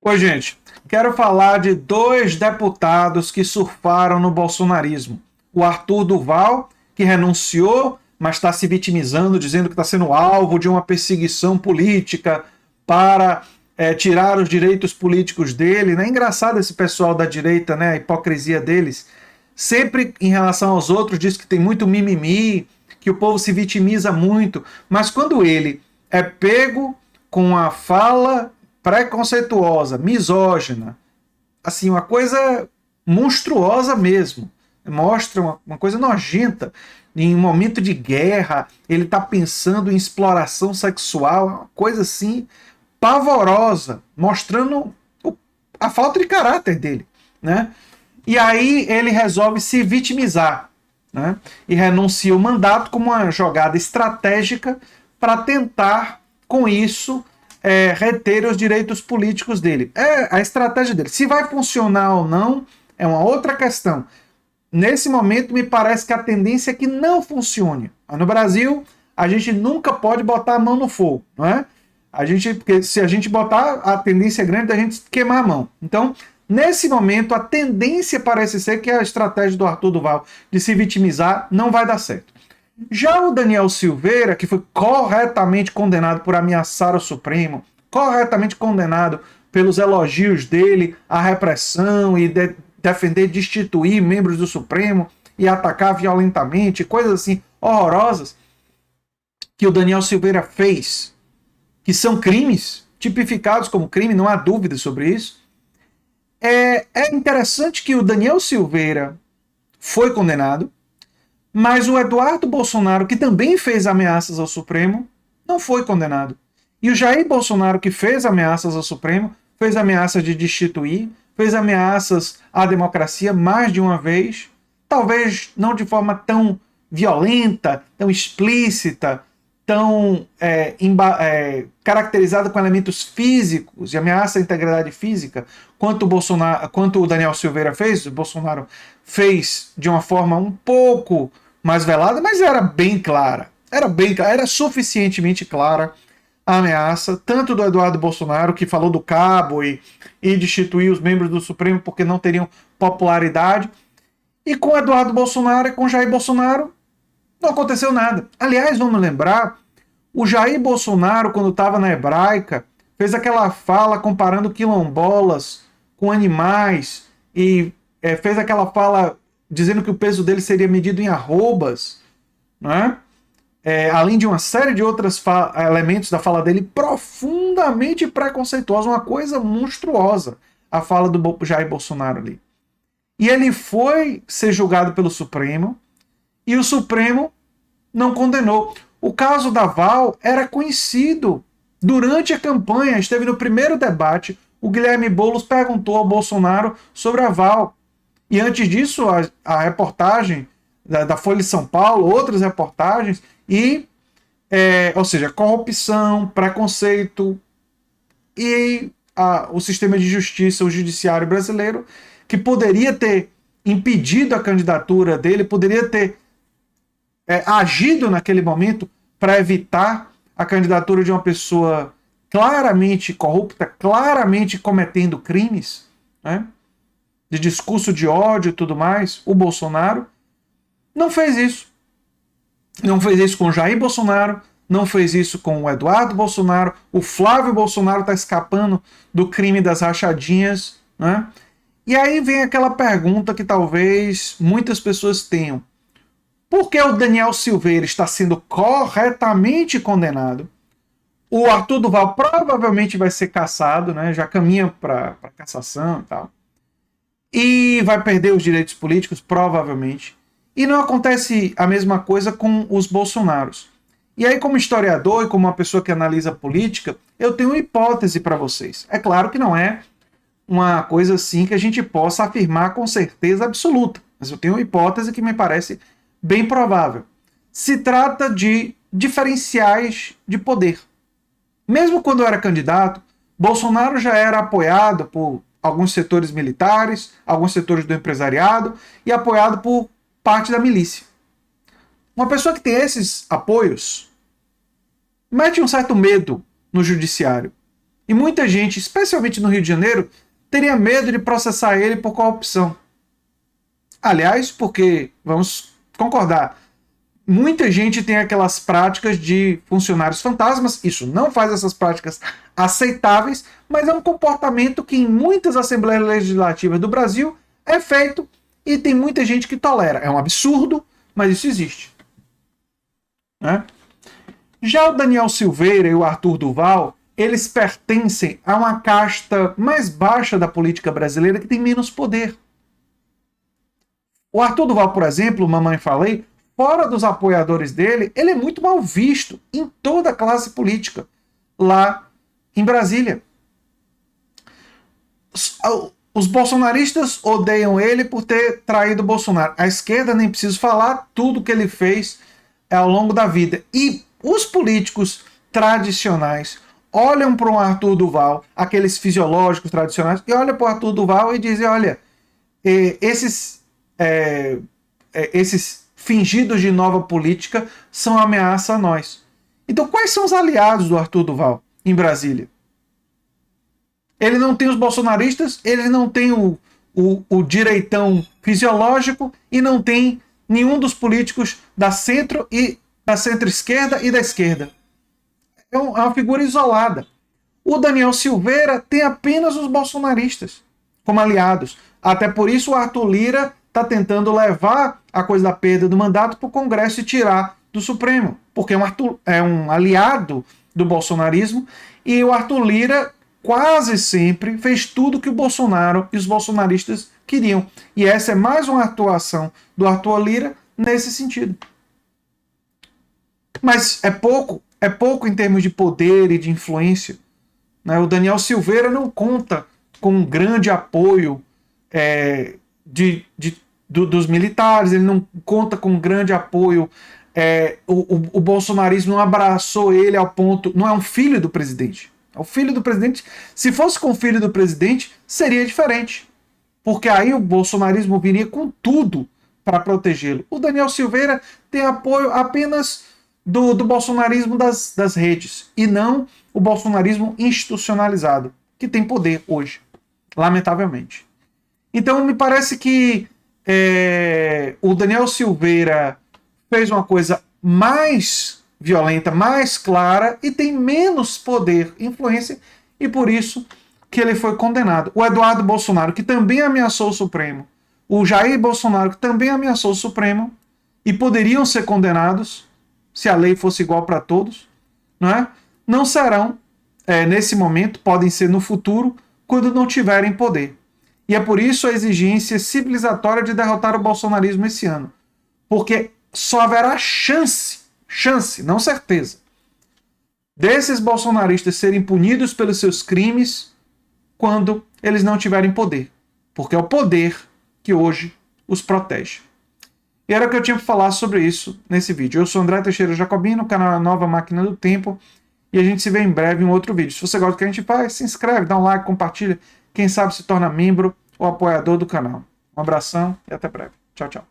Oi, gente. Quero falar de dois deputados que surfaram no bolsonarismo. O Arthur Duval, que renunciou, mas está se vitimizando, dizendo que está sendo alvo de uma perseguição política para tirar os direitos políticos dele. É engraçado esse pessoal da direita, né? A hipocrisia deles. Sempre em relação aos outros, diz que tem muito mimimi, que o povo se vitimiza muito, mas quando ele é pego com a fala preconceituosa, misógina, assim, uma coisa monstruosa mesmo. Mostra uma coisa nojenta. Em um momento de guerra, ele está pensando em exploração sexual, uma coisa assim pavorosa, mostrando a falta de caráter dele, né? E aí ele resolve se vitimizar, né? E renuncia o mandato como uma jogada estratégica para tentar, com isso, reter os direitos políticos dele. É a estratégia dele. Se vai funcionar ou não é uma outra questão. Nesse momento, me parece que a tendência é que não funcione. No Brasil, a gente nunca pode botar a mão no fogo, não é? Porque se a gente botar, a tendência é grande da gente queimar a mão. Então, nesse momento, a tendência parece ser que a estratégia do Arthur Duval de se vitimizar não vai dar certo. Já o Daniel Silveira, que foi corretamente condenado por ameaçar o Supremo, corretamente condenado pelos elogios dele à repressão e defender destituir membros do Supremo e atacar violentamente, coisas assim horrorosas que o Daniel Silveira fez, que são crimes, tipificados como crime, não há dúvida sobre isso. É interessante que o Daniel Silveira foi condenado, mas o Eduardo Bolsonaro, que também fez ameaças ao Supremo, não foi condenado. E o Jair Bolsonaro, que fez ameaças ao Supremo, fez ameaças de destituir, fez ameaças à democracia mais de uma vez, talvez não de forma tão violenta, tão explícita, tão caracterizada com elementos físicos, de ameaça à integridade física, quanto o Daniel Silveira fez. O Bolsonaro fez de uma forma um pouco mais velada, mas era bem clara. Era suficientemente clara a ameaça, tanto do Eduardo Bolsonaro, que falou do cabo e destituiu os membros do Supremo porque não teriam popularidade, e com Eduardo Bolsonaro e com Jair Bolsonaro não aconteceu nada. Aliás, vamos lembrar, o Jair Bolsonaro, quando estava na Hebraica, fez aquela fala comparando quilombolas com animais e fez aquela fala dizendo que o peso dele seria medido em arrobas, né? Além de uma série de outros elementos da fala dele profundamente preconceituosa, uma coisa monstruosa, a fala do Jair Bolsonaro ali. E ele foi ser julgado pelo Supremo, e o Supremo não condenou. O caso da Val era conhecido. Durante a campanha, esteve no primeiro debate, o Guilherme Boulos perguntou ao Bolsonaro sobre a Val. E antes disso, a reportagem da Folha de São Paulo, outras reportagens, ou seja, corrupção, preconceito e o sistema de justiça, o judiciário brasileiro, que poderia ter impedido a candidatura dele, poderia ter agido naquele momento para evitar a candidatura de uma pessoa claramente corrupta, claramente cometendo crimes, né, de discurso de ódio e tudo mais. O Bolsonaro não fez isso. Não fez isso com o Jair Bolsonaro, não fez isso com o Eduardo Bolsonaro. O Flávio Bolsonaro está escapando do crime das rachadinhas, né? E aí vem aquela pergunta que talvez muitas pessoas tenham. Por que o Daniel Silveira está sendo corretamente condenado? O Arthur Duval provavelmente vai ser cassado, né? Já caminha para cassação e tal. E vai perder os direitos políticos, provavelmente. E não acontece a mesma coisa com os Bolsonaros. E aí, como historiador e como uma pessoa que analisa política, eu tenho uma hipótese para vocês. É claro que não é uma coisa assim que a gente possa afirmar com certeza absoluta, mas eu tenho uma hipótese que me parece bem provável. Se trata de diferenciais de poder. Mesmo quando eu era candidato, Bolsonaro já era apoiado por alguns setores militares, alguns setores do empresariado e apoiado por parte da milícia. Uma pessoa que tem esses apoios mete um certo medo no judiciário. E muita gente, especialmente no Rio de Janeiro, teria medo de processar ele por corrupção. Aliás, porque, vamos concordar, muita gente tem aquelas práticas de funcionários fantasmas, isso não faz essas práticas aceitáveis, mas é um comportamento que em muitas assembleias legislativas do Brasil é feito e tem muita gente que tolera. É um absurdo, mas isso existe. Né? Já o Daniel Silveira e o Arthur Duval, eles pertencem a uma casta mais baixa da política brasileira que tem menos poder. O Arthur Duval, por exemplo, mamãe falei, fora dos apoiadores dele, ele é muito mal visto em toda a classe política lá em Brasília. Os bolsonaristas odeiam ele por ter traído o Bolsonaro. A esquerda, nem preciso falar, tudo que ele fez ao longo da vida. E os políticos tradicionais olham para o Arthur Duval, aqueles fisiológicos tradicionais, e olham para o Arthur Duval e dizem, olha, esses fingidos de nova política são ameaça a nós. Então, quais são os aliados do Arthur Duval em Brasília? Ele não tem os bolsonaristas, ele não tem o direitão fisiológico e não tem nenhum dos políticos da centro e da centro-esquerda e da esquerda. É uma figura isolada. O Daniel Silveira tem apenas os bolsonaristas como aliados. Até por isso o Arthur Lira está tentando levar a coisa da perda do mandato para o Congresso e tirar do Supremo, porque é um aliado do bolsonarismo e o Arthur Lira quase sempre fez tudo que o Bolsonaro e os bolsonaristas queriam. E essa é mais uma atuação do Arthur Lira nesse sentido. Mas é pouco em termos de poder e de influência. Né? O Daniel Silveira não conta com um grande apoio dos militares, ele não conta com um grande apoio. O bolsonarismo não abraçou ele ao ponto. Não é um filho do presidente. O filho do presidente, se fosse com o filho do presidente, seria diferente. Porque aí o bolsonarismo viria com tudo para protegê-lo. O Daniel Silveira tem apoio apenas do bolsonarismo das redes e não o bolsonarismo institucionalizado, que tem poder hoje, lamentavelmente. Então me parece que o Daniel Silveira fez uma coisa mais violenta, mais clara e tem menos poder, influência, e por isso que ele foi condenado. O Eduardo Bolsonaro, que também ameaçou o Supremo, o Jair Bolsonaro, que também ameaçou o Supremo, e poderiam ser condenados se a lei fosse igual para todos, não serão, nesse momento, podem ser no futuro, quando não tiverem poder. E é por isso a exigência civilizatória de derrotar o bolsonarismo esse ano. Porque só haverá chance, não certeza, desses bolsonaristas serem punidos pelos seus crimes quando eles não tiverem poder. Porque é o poder que hoje os protege. E era o que eu tinha para falar sobre isso nesse vídeo. Eu sou André Teixeira Jacobino, canal Nova Máquina do Tempo, e a gente se vê em breve em um outro vídeo. Se você gosta do que a gente faz, se inscreve, dá um like, compartilha, quem sabe se torna membro ou apoiador do canal. Um abração e até breve. Tchau, tchau.